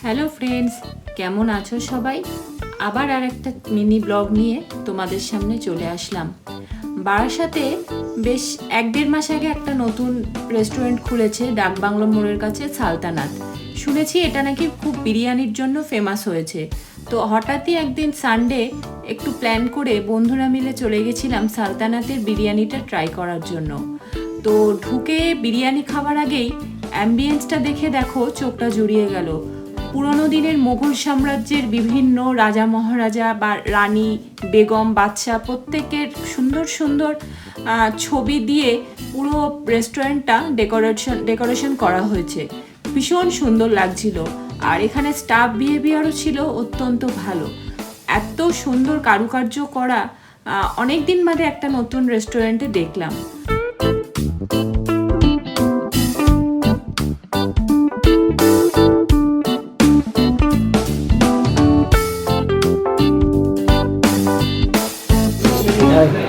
Hello friends, কেমন আছো সবাই? আবার আর একটা মিনি ব্লগ নিয়ে তোমাদের সামনে চলে আসলাম। বারাসাতে বেশ 1-1.5 মাস আগে একটা নতুন রেস্টুরেন্ট খুলেছে ডাকবাংলো মোড়ের কাছে, সালতানাত। শুনেছি এটা নাকি খুব বিরিয়ানির জন্য ফেমাস হয়েছে। তো হঠাৎই একদিন সানডে একটু প্ল্যান করে বন্ধুরা মিলে চলে গেছিলাম সালতানাতের বিরিয়ানিটা ট্রাই করার জন্য। তো ঢুকে বিরিয়ানি খাওয়ার আগেই অ্যাম্বিয়েন্সটা দেখে দেখো চোখটা জুড়িয়ে গেল। পুরনো দিনের মুঘল সাম্রাজ্যের বিভিন্ন রাজা মহারাজা বা রানী, বেগম, বাদশা প্রত্যেকের সুন্দর সুন্দর ছবি দিয়ে পুরো রেস্টুরেন্টটা ডেকোরেশন করা হয়েছে। ভীষণ সুন্দর লাগছিল। আর এখানে স্টাফ বিহেভিয়ারও ছিল অত্যন্ত ভালো। এত সুন্দর কারুকার্য করা অনেক দিন বাদে একটা নতুন রেস্টুরেন্টে দেখলাম।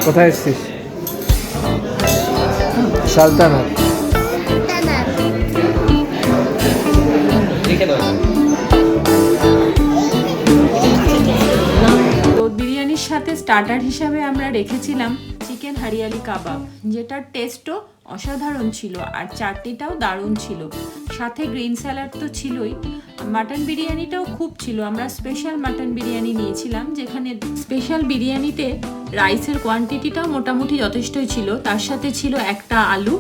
কোথায় এসছিস? সালতানাত। তো বিরিয়ানির সাথে স্টার্টার হিসাবে আমরা রেখেছিলাম চিকেন হরিয়ালি কাবাব, যেটার টেস্টও অসাধারণ ছিল আর চাটনিটাও দারুণ ছিল। সাথে গ্রিন স্যালাড তো ছিলই। মাটন বিরিয়ানিটাও খুব ছিল। আমরা স্পেশাল মাটন বিরিয়ানি নিয়েছিলাম, যেখানে স্পেশাল বিরিয়ানিতে রাইসের কোয়ান্টিটিটাও মোটামুটি যথেষ্টই ছিল। তার সাথে ছিল একটা আলু,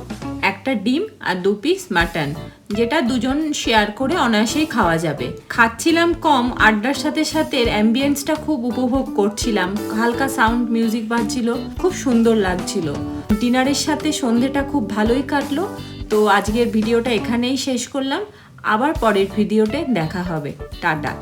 একটা ডিম আর 2 পিস মাটন, যেটা দুজন শেয়ার করে অনায়াসেই খাওয়া যাবে। খাচ্ছিলাম কম, আড্ডার সাথে সাথে অ্যাম্বিয়েন্সটা খুব উপভোগ করছিলাম। হালকা সাউন্ড মিউজিক বাজছিল, খুব সুন্দর লাগছিল। ডিনারের সাথে সন্ধেটা খুব ভালোই কাটলো। তো আজকের ভিডিওটা এখানেই শেষ করলাম। আবার পরের ভিডিওতে দেখা হবে। টাটা।